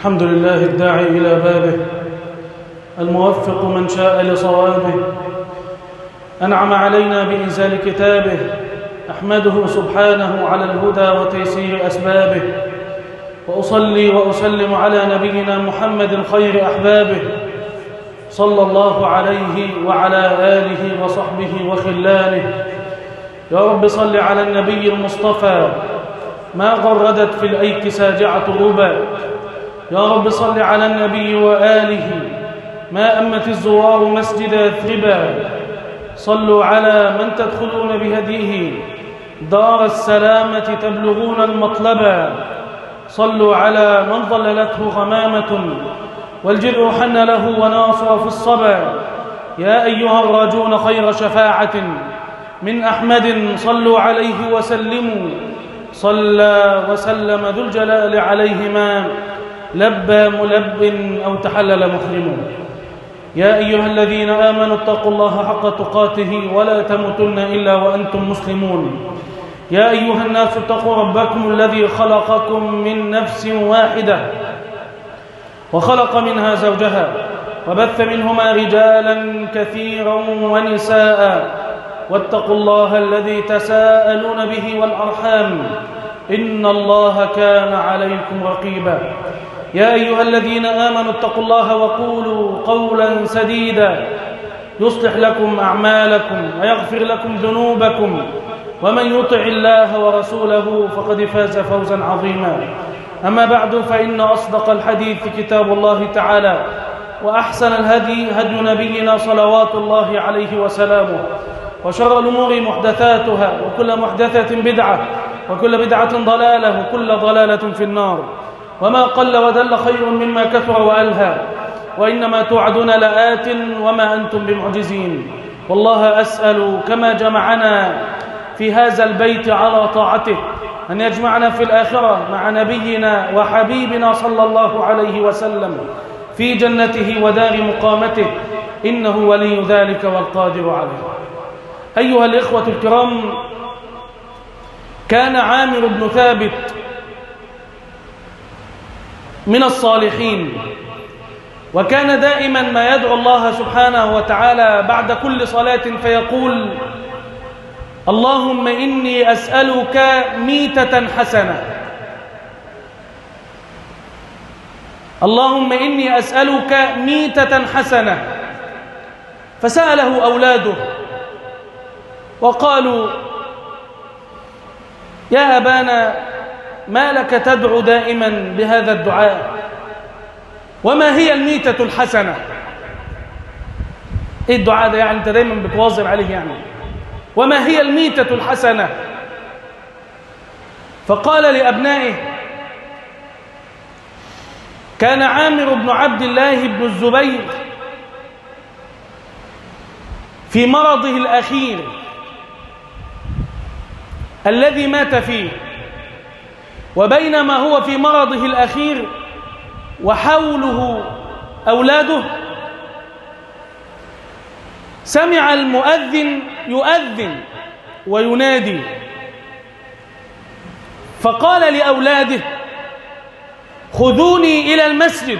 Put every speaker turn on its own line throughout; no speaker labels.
الحمد لله الداعي إلى بابه، الموفق من شاء لصوابه، أنعم علينا بإنزال كتابه، أحمده سبحانه على الهدى وتيسير أسبابه، وأصلي وأسلم على نبينا محمد خير أحبابه صلى الله عليه وعلى آله وصحبه وخلانه. يا رب صل على النبي المصطفى ما غردت في الأيك ساجعة ربا. يا رب صل على النبي وآله ما أمت الزوار مسجد يثربا. صلوا على من تدخلون بهديه دار السلامة تبلغون المطلبا. صلوا على من ظللته غمامة والجرء حن له وناصر في الصبا. يا أيها الراجون خير شفاعة من أحمد صلوا عليه وسلموا. صلى وسلم ذو الجلال عليهما لبى ملب أو تحلل محرم. يا أيها الذين آمنوا اتقوا الله حق تقاته ولا تموتن إلا وأنتم مسلمون. يا أيها الناس اتقوا ربكم الذي خلقكم من نفس واحدة وخلق منها زوجها وبث منهما رجالا كثيرا ونساء واتقوا الله الذي تساءلون به والأرحام إن الله كان عليكم رقيبا. يا أيها الذين آمنوا اتقوا الله وقولوا قولا سديدا يصلح لكم أعمالكم ويغفر لكم ذنوبكم ومن يطع الله ورسوله فقد فاز فوزا عظيما. أما بعد فإن أصدق الحديث كتاب الله تعالى وأحسن الهدي هدي نبينا صلوات الله عليه وسلامه وشر الأمور محدثاتها وكل محدثة بدعة وكل بدعة ضلالة وكل ضلالة في النار. وما قل ودل خير مما كثر وألهى وإنما توعدون لآت وما أنتم بمعجزين. والله أسأل كما جمعنا في هذا البيت على طاعته أن يجمعنا في الآخرة مع نبينا وحبيبنا صلى الله عليه وسلم في جنته ودار مقامته إنه ولي ذلك والقادر عليه. أيها الإخوة الكرام، كان عامر بن ثابت من الصالحين، وكان دائما ما يدعو الله سبحانه وتعالى بعد كل صلاة فيقول: اللهم إني أسألك ميتة حسنة، اللهم إني أسألك ميتة حسنة. فسأله أولاده وقالوا: يا أبانا ما لك تدعو دائما بهذا الدعاء؟ وما هي الميتة الحسنة؟ إيه الدعاء ده يعني أنت دائما بتواظب عليه يعني؟ وما هي الميتة الحسنة؟ فقال لأبنائه: كان عامر بن عبد الله بن الزبير في مرضه الأخير الذي مات فيه، وبينما هو في مرضه الأخير وحوله أولاده سمع المؤذن يؤذن وينادي، فقال لأولاده: خذوني إلى المسجد.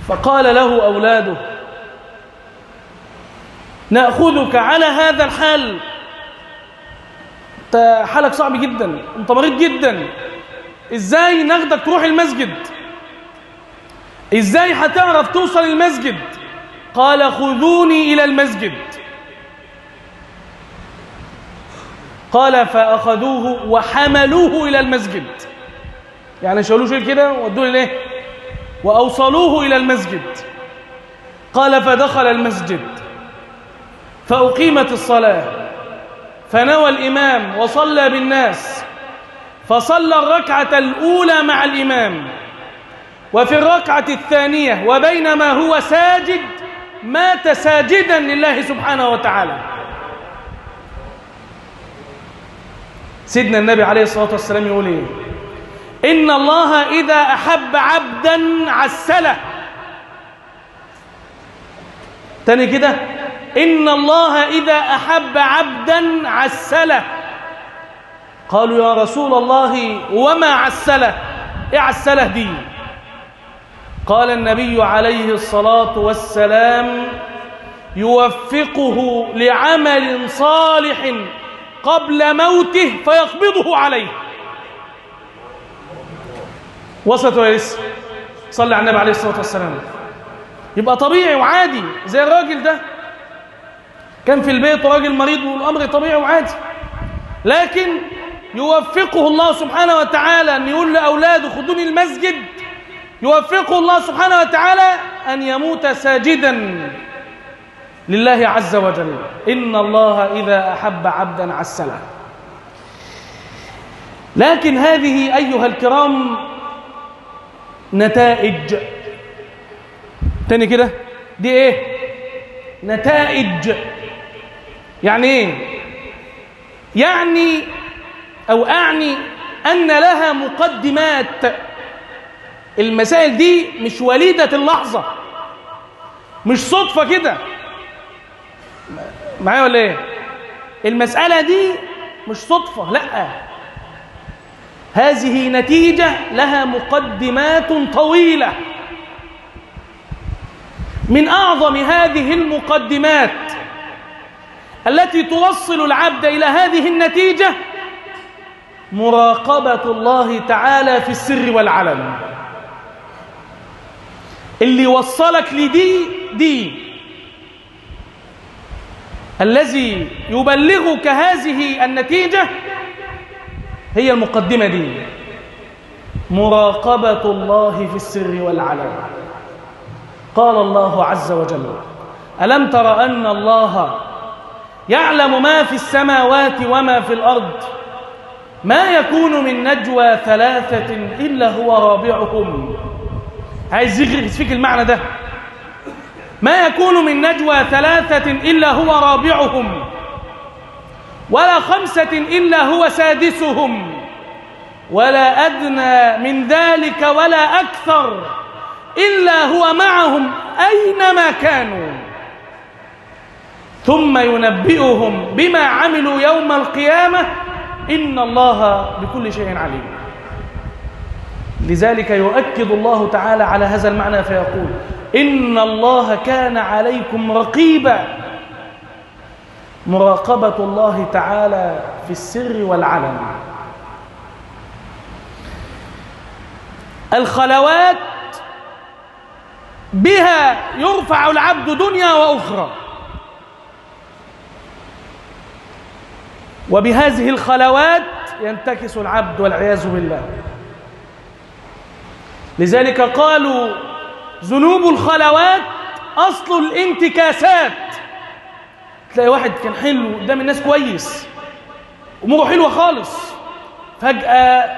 فقال له أولاده: نأخذك على هذا الحال؟ انت حالك صعب جدا، انت مريض جدا، ازاي ناخدك تروح المسجد؟ ازاي هتعرف توصل المسجد؟ قال: خذوني إلى المسجد. قال: فأخذوه وحملوه إلى المسجد، يعني شالوه شيل كده ودوه ليه وأوصلوه إلى المسجد. قال: فدخل المسجد فأقيمت الصلاة فنوى الإمام وصلى بالناس، فصلى الركعة الأولى مع الإمام، وفي الركعة الثانية وبينما هو ساجد مات ساجدا لله سبحانه وتعالى. سيدنا النبي عليه الصلاة والسلام يقول إيه؟ إن الله إذا أحب عبدا عسله. تاني كده: إن الله إذا أحب عبدا عسله. قالوا: يا رسول الله وما عسله؟ إيه عسلة دي؟ قال النبي عليه الصلاة والسلام: يوفقه لعمل صالح قبل موته فيقبضه عليه. وصلت ولا لسه؟ صلى على النبي عليه الصلاة والسلام. يبقى طبيعي وعادي، زي الراجل ده كان في البيت وراجل مريض والأمر طبيعي وعادي، لكن يوفقه الله سبحانه وتعالى أن يقول لأولاده خدوني المسجد، يوفقه الله سبحانه وتعالى أن يموت ساجدا لله عز وجل. إن الله إذا أحب عبدا عسله. لكن هذه أيها الكرام نتائج. تاني كده، دي إيه؟ نتائج. يعني إيه؟ يعني أو أعني أن لها مقدمات. المسائل دي مش وليدة اللحظة، مش صدفة كده. معايا ولا إيه؟ المسألة دي مش صدفة، لأ، هذه نتيجة لها مقدمات طويلة. من أعظم هذه المقدمات التي توصل العبد إلى هذه النتيجة مراقبة الله تعالى في السر والعلن. اللي وصلك لدي الذي يبلغك هذه النتيجة هي المقدمة دي، مراقبة الله في السر والعلن. قال الله عز وجل: ألم تر أن الله يعلم ما في السماوات وما في الأرض ما يكون من نجوى ثلاثة إلا هو رابعهم. عايز يفيك المعنى ده. ما يكون من نجوى ثلاثة إلا هو رابعهم ولا خمسة إلا هو سادسهم ولا أدنى من ذلك ولا أكثر إلا هو معهم أينما كانوا ثم ينبئهم بما عملوا يوم القيامة إن الله بكل شيء عليم. لذلك يؤكد الله تعالى على هذا المعنى فيقول: إن الله كان عليكم رقيبا. مراقبة الله تعالى في السر والعلن. الخلوات بها يرفع العبد دنيا وأخرى، وبهذه الخلوات ينتكس العبد والعياذ بالله. لذلك قالوا: ذنوب الخلوات أصل الانتكاسات. تلاقي واحد كان حلو قدام الناس كويس، أموره حلوة خالص، فجأة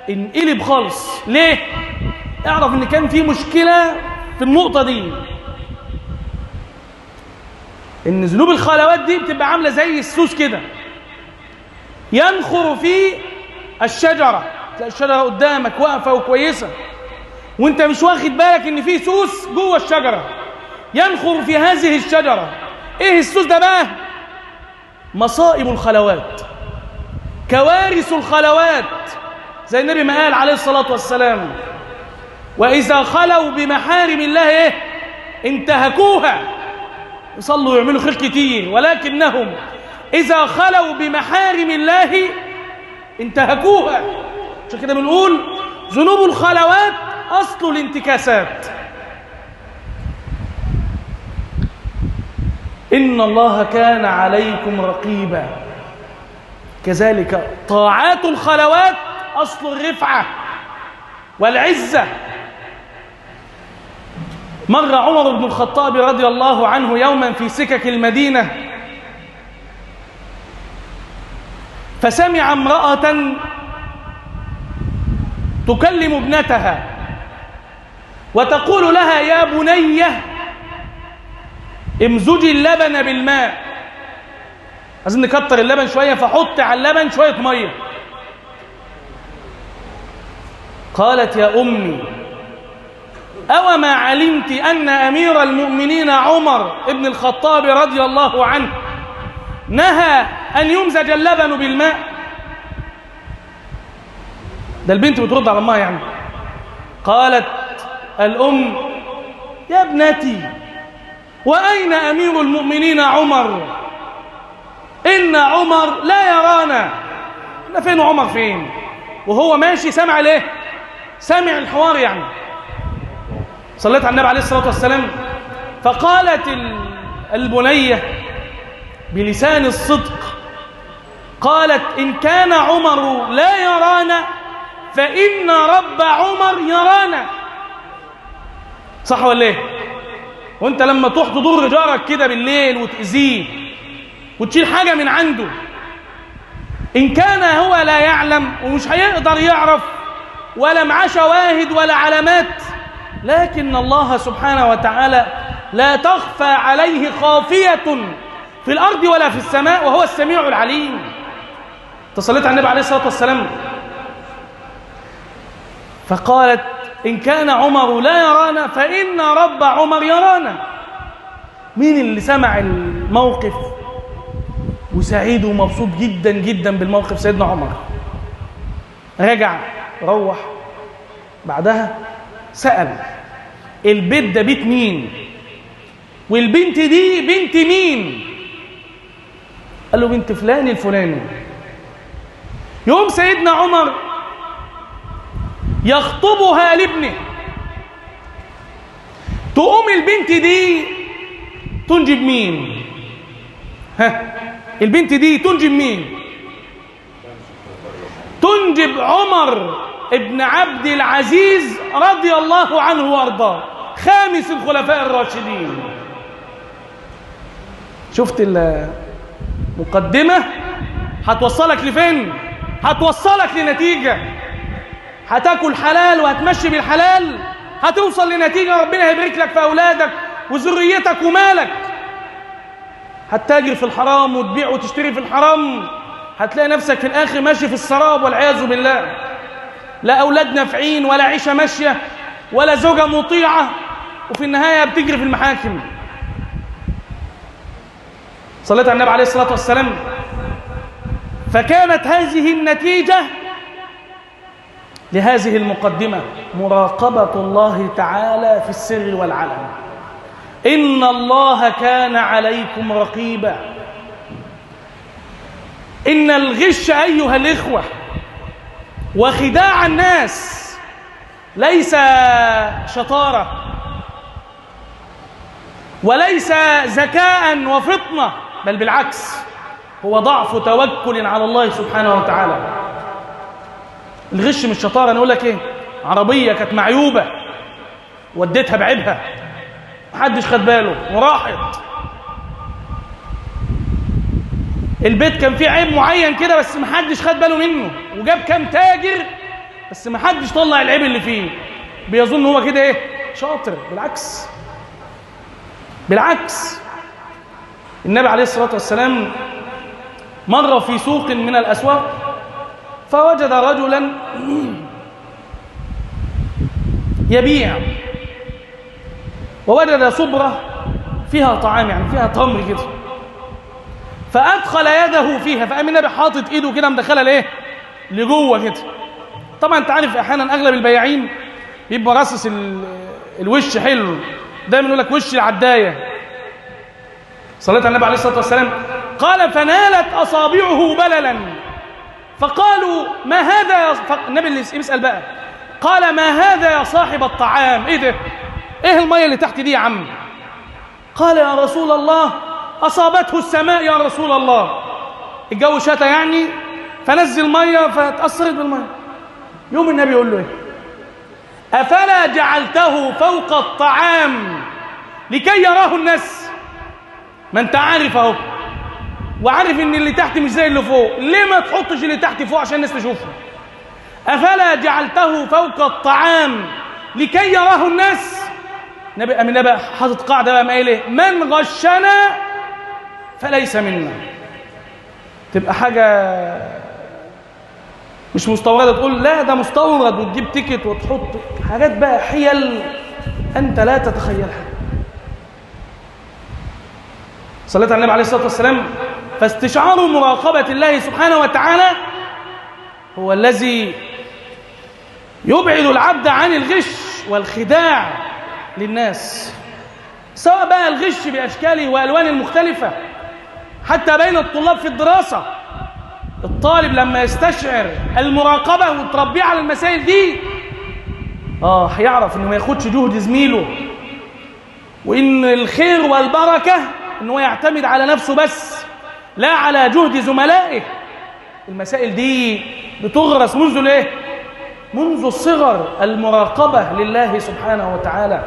انقلب خالص. ليه؟ اعرف ان كان في مشكلة في النقطة دي، ان ذنوب الخلوات دي بتبقى عاملة زي السوس كده، ينخر في الشجرة. تلاقي الشجرة قدامك واقفة وكويسة وانت مش واخد بالك ان في سوس جوه الشجرة ينخر في هذه الشجرة. ايه السوس ده بقى؟ مصائب الخلوات، كوارث الخلوات، زي النبي ما قال عليه الصلاة والسلام: وإذا خلوا بمحارم الله إيه؟ انتهكوها. يصلوا ويعملوا خير كتير، ولكنهم إذا خلوا بمحارم الله انتهكوها. عشان كده بنقول ذنوب الخلوات أصل الانتكاسات. إن الله كان عليكم رقيبا. كذلك طاعات الخلوات أصل الرفعة والعزة. مر عمر بن الخطاب رضي الله عنه يوما في سكك المدينة، فسمع امرأة تكلم ابنتها وتقول لها: يا بنية امزجي اللبن بالماء. عايزين نكتر اللبن شوية، فحط على اللبن شوية مية. قالت: يا أمي أوما علمت أن أمير المؤمنين عمر ابن الخطاب رضي الله عنه نهى أن يمزج اللبن بالماء؟ ده البنت بترد على أمها يعني. قالت الأم: يا ابنتي، وأين أمير المؤمنين عمر؟ إن عمر لا يرانا. إحنا فين عمر فين؟ وهو ماشي سمع ليه؟ سمع الحوار يعني. صليت على النبي عليه الصلاة والسلام. فقالت البنية بلسان الصدق، قالت: إن كان عمر لا يرانا فإن رب عمر يرانا. صح ولا ايه؟ وانت لما تروح تضر جارك كده بالليل وتأذيه وتشيل حاجة من عنده، إن كان هو لا يعلم ومش هيقدر يعرف ولا معاه شواهد ولا علامات، لكن الله سبحانه وتعالى لا تخفى عليه خافية في الأرض ولا في السماء، وهو السميع العليم. تصليت على النبي عليه الصلاة والسلام. فقالت: إن كان عمر لا يرانا فإن رب عمر يرانا. مين اللي سمع الموقف وسعيد ومبسوط جدا جدا بالموقف؟ سيدنا عمر. رجع روح بعدها سأل: البيت ده بيت مين؟ والبنت دي بنت مين؟ قال له: بنت فلان الفلاني. يوم سيدنا عمر يخطبها لابنه، تقوم البنت دي تنجب مين؟ البنت دي تنجب مين؟ تنجب عمر ابن عبد العزيز رضي الله عنه وارضاه، خامس الخلفاء الراشدين. شفت المقدمة هتوصلك لفين؟ هتوصلك لنتيجة. هتاكل حلال وهتمشي بالحلال، هتوصل لنتيجة، ربنا هيبارك لك في أولادك وذريتك ومالك. هتتاجر في الحرام وتبيع وتشتري في الحرام، هتلاقي نفسك في الآخر ماشي في السراب والعياذ بالله. لا أولاد نافعين ولا عيشة ماشية ولا زوجة مطيعة، وفي النهاية بتجري في المحاكم. صليت على النبي عليه الصلاة والسلام. فكانت هذه النتيجة لهذه المقدمة: مراقبة الله تعالى في السر والعلن. إن الله كان عليكم رقيبا. إن الغش أيها الإخوة وخداع الناس ليس شطارة وليس ذكاء وفطنة، بل بالعكس هو ضعف توكل على الله سبحانه وتعالى. الغش مش شطارة. أنا أقول لك إيه؟ عربية كانت معيوبة وديتها بعيبها، محدش خد باله وراحت. البيت كان فيه عيب معين كده بس محدش خد باله منه، وجاب كام تاجر بس محدش طلع العيب اللي فيه. بيظن هو كده إيه؟ شاطر. بالعكس، بالعكس. النبي عليه الصلاة والسلام مر في سوق من الأسواق فوجد رجلا يبيع، ووجد صبرة فيها طعام، يعني فيها تمر كده، فأدخل يده فيها، فقام النبي حاطط إيده كده مدخلها لإيه؟ لجوه كده. طبعا أنت عارف أحيانا أغلب البياعين بيبقى راصص الوش حلو، دايما يقول لك وش العداية. صليت على النبي عليه الصلاة والسلام. قال: فنالت أصابعه بللا، فقالوا: ما هذا النبي اللي يسأل بقى، قال: ما هذا يا صاحب الطعام؟ إيه ده؟ إيه المية اللي تحت دي يا عم؟ قال: يا رسول الله أصابته السماء يا رسول الله، الجو شتا يعني، فنزل مية فتأثرت بالمية. يوم النبي يقول له إيه؟ أفلا جعلته فوق الطعام لكي يراه الناس؟ ما أنت عارف أهو، وعارف إن اللي تحت مش زي اللي فوق، ليه ما تحطش اللي تحت فوق عشان الناس تشوفه؟ أفلا جعلته فوق الطعام لكي يراه الناس؟ النبي حاطط قاعدة بقى، ما قايل إيه؟ من غشنا فليس منا. تبقى حاجة مش مستوردة تقول لا ده مستورد وتجيب تيكت وتحط حاجات بقى حيل أنت لا تتخيلها. صليت على النبي عليه الصلاة والسلام. فاستشعار مراقبة الله سبحانه وتعالى هو الذي يبعد العبد عن الغش والخداع للناس، سواء بقى الغش بأشكاله وألوانه المختلفة، حتى بين الطلاب في الدراسة. الطالب لما يستشعر المراقبة وتربيه على المسائل دي هيعرف انه ما ياخدش جهد زميله، وان الخير والبركة انه يعتمد على نفسه بس لا على جهد زملائه. المسائل دي بتغرس منذ الصغر، المراقبة لله سبحانه وتعالى.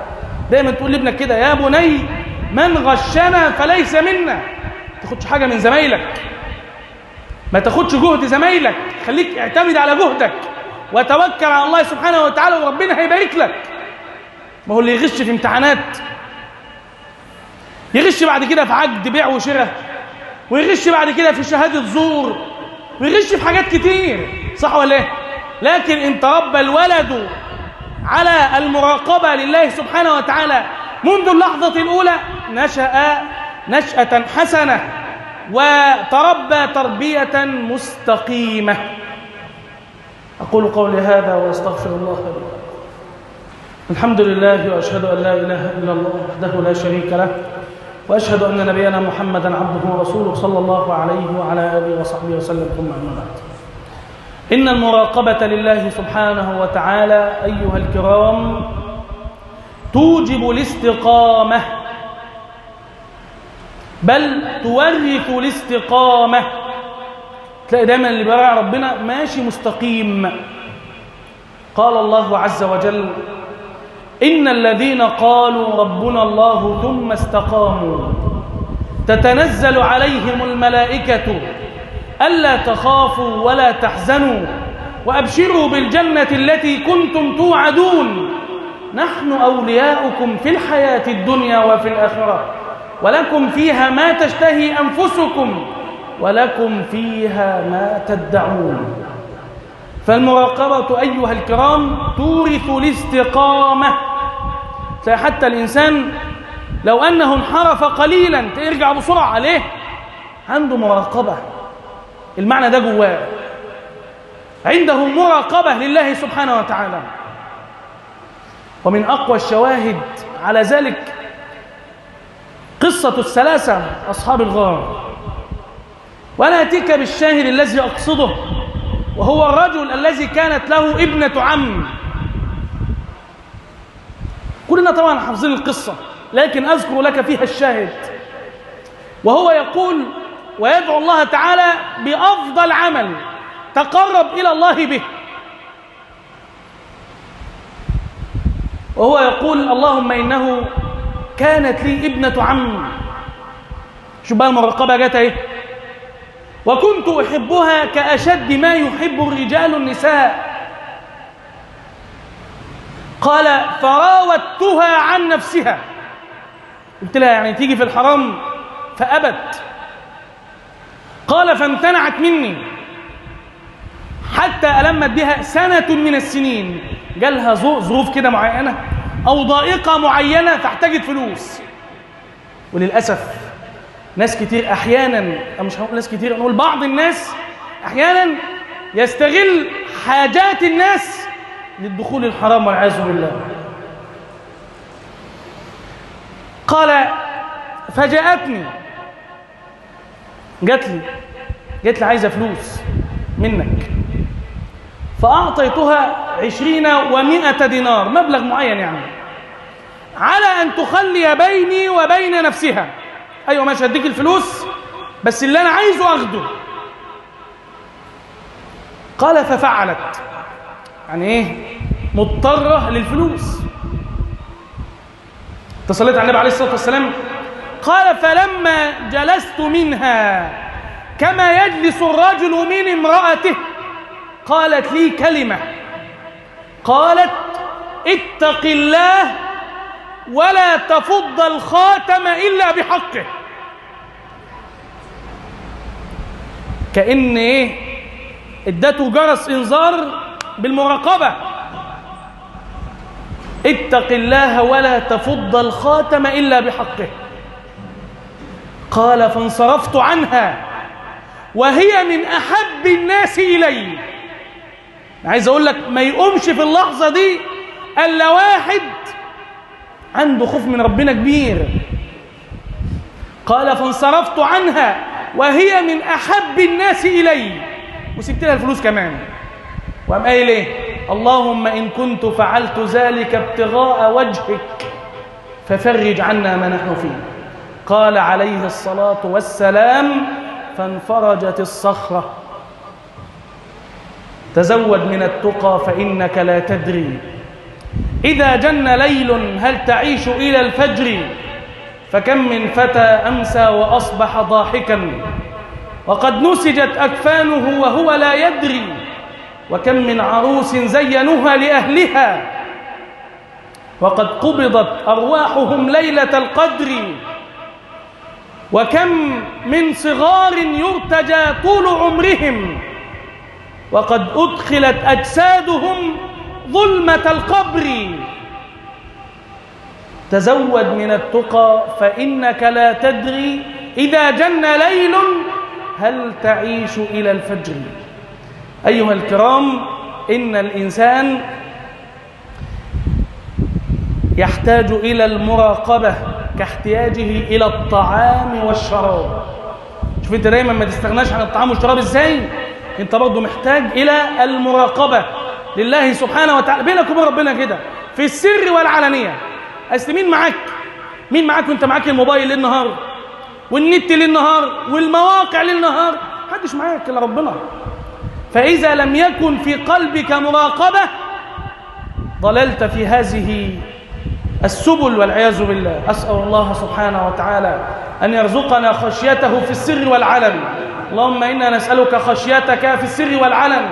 دايما تقول لابنك كده: يا بني من غشنا فليس منا. ما تاخدش حاجة من زمايلك، ما تاخدش جهد زمايلك، خليك اعتمد على جهدك وتوكل على الله سبحانه وتعالى وربنا هيبارك لك. ما هو اللي يغش في امتحانات، يغش بعد كده في عقد بيع وشراء، ويغش بعد كده في شهادة زور، ويغش في حاجات كتير، صح ولا ايه؟ لكن ان تربى الولد على المراقبة لله سبحانه وتعالى منذ اللحظة الأولى نشأ نشأة حسنة وتربى تربية مستقيمة. أقول قولي هذا وأستغفر الله لي. الحمد لله، وأشهد أن لا إله إلا الله وحده لا شريك له، وأشهد أن نبينا محمدا عبده ورسوله صلى الله عليه وعلى آله وصحبه وسلم. ثم أما بعد، إن المراقبة لله سبحانه وتعالى أيها الكرام توجب الاستقامة، بل تورث الاستقامة. تلاقي دايما اللي بيراعي ربنا ماشي مستقيم. قال الله عز وجل: إن الذين قالوا ربنا الله ثم استقاموا تتنزل عليهم الملائكة ألا تخافوا ولا تحزنوا وأبشروا بالجنة التي كنتم توعدون نحن أولياؤكم في الحياة الدنيا وفي الآخرة ولكم فيها ما تشتهي أنفسكم ولكم فيها ما تدعون. فالمراقبة أيها الكرام تورث الاستقامة. حتى الإنسان لو أنه انحرف قليلا ترجع بسرعة عليه، عنده مراقبة، المعنى ده جواه، عنده مراقبة لله سبحانه وتعالى. ومن أقوى الشواهد على ذلك قصة الثلاثة أصحاب الغار. وأنا أتيك بالشاهد الذي أقصده، وهو الرجل الذي كانت له ابنة عم. كلنا طبعا حافظين القصة، لكن أذكر لك فيها الشاهد. وهو يقول ويدعو الله تعالى بأفضل عمل تقرب إلى الله به، وهو يقول: اللهم إنه كانت لي ابنة عم. شو بقى المراقبة جت اهي: وكنت أحبها كأشد ما يحب الرجال النساء. قال: فراودتها عن نفسها، قلت لها يعني تيجي في الحرام فأبت. قال: فامتنعت مني حتى ألمت بها سنة من السنين. جالها ظروف كده معينة أو ضائقة معينة تحتاج فلوس. وللأسف ناس كتير أحيانا، أو مش هنقول ناس كتير، نقول بعض الناس أحيانا يستغل حاجات الناس للدخول الحرام والعياذ بالله. قال: فجاءتني، جات لي عايزة فلوس منك، فأعطيتها 20 و100 دينار، مبلغ معين يعني، على أن تخلي بيني وبين نفسها. أيوة ماشي، هديك الفلوس بس اللي أنا عايزه أخده. قال: ففعلت، يعني إيه؟ مضطرة للفلوس. تصليت على النبي عليه الصلاة والسلام. قال: فلما جلست منها كما يجلس الرجل من امرأته قالت لي كلمة، قالت: اتق الله ولا تفض الخاتم إلا بحقه. كأن إيه؟ ادته جرس إنذار بالمراقبة. اتق الله ولا تفض الخاتم إلا بحقه. قال: فانصرفت عنها وهي من أحب الناس إلي. عايز أقول لك ما يقومش في اللحظة دي إلا واحد عنده خوف من ربنا كبير. قال فانصرفت عنها وهي من أحب الناس إلي، وسبت لها الفلوس كمان. وقام قايل إيه؟ اللهم إن كنت فعلت ذلك ابتغاء وجهك ففرج عنا ما نحن فيه. قال عليه الصلاة والسلام فانفرجت الصخرة. تزود من التقى فإنك لا تدري إذا جن ليل هل تعيش إلى الفجر، فكم من فتى أمسى وأصبح ضاحكا وقد نسجت أكفانه وهو لا يدري، وكم من عروس زينوها لأهلها وقد قبضت أرواحهم ليلة القدر، وكم من صغار يرتجى طول عمرهم وقد أدخلت أجسادهم ظلمة القبر. تزود من التقى فإنك لا تدري إذا جن ليل هل تعيش إلى الفجر. أيها الكرام، إن الإنسان يحتاج إلى المراقبة كاحتياجه إلى الطعام والشراب. شوف أنت دايما ما تستغناش عن الطعام والشراب إزاي؟ أنت برضو محتاج إلى المراقبة لله سبحانه وتعالى بينك وبين ربنا كده في السر والعلانية. أصل مين معاك؟ مين معاك وأنت معاك الموبايل ليل نهار والنت ليل نهار والمواقع ليل نهار؟ محدش معاك إلا ربنا. فإذا لم يكن في قلبك مراقبة ضللت في هذه السبل والعياذ بالله. أسأل الله سبحانه وتعالى أن يرزقنا خشيته في السر والعلن. اللهم إنا نسألك خشيتك في السر والعلن.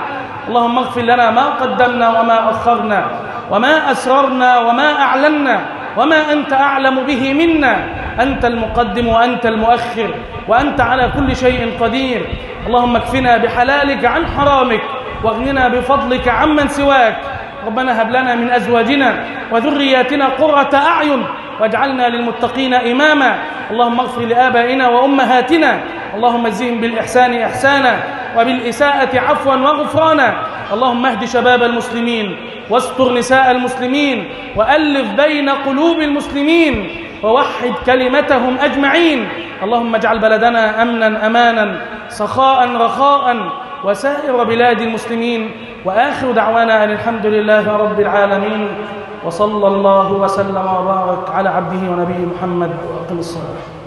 اللهم اغفر لنا ما قدمنا وما أخرنا وما أسررنا وما أعلنا وما أنت أعلم به منا. أنت المقدم وأنت المؤخر وأنت على كل شيء قدير. اللهم اكفنا بحلالك عن حرامك واغننا بفضلك عمن سواك. ربنا هب لنا من أزواجنا وذرياتنا قرة أعين واجعلنا للمتقين إماما. اللهم اغفر لآبائنا وأمهاتنا. اللهم اجزهم بالإحسان إحسانا وبالإساءة عفوا وغفرانا. اللهم اهد شباب المسلمين واستر نساء المسلمين وألف بين قلوب المسلمين ووحد كلمتهم أجمعين. اللهم اجعل بلدنا أمنا أمانا سخاء رخاء وسائر بلاد المسلمين. وآخر دعوانا أن الحمد لله رب العالمين، وصلى الله وسلم وبارك على عبده ونبيه محمد. وأقم الصلاة.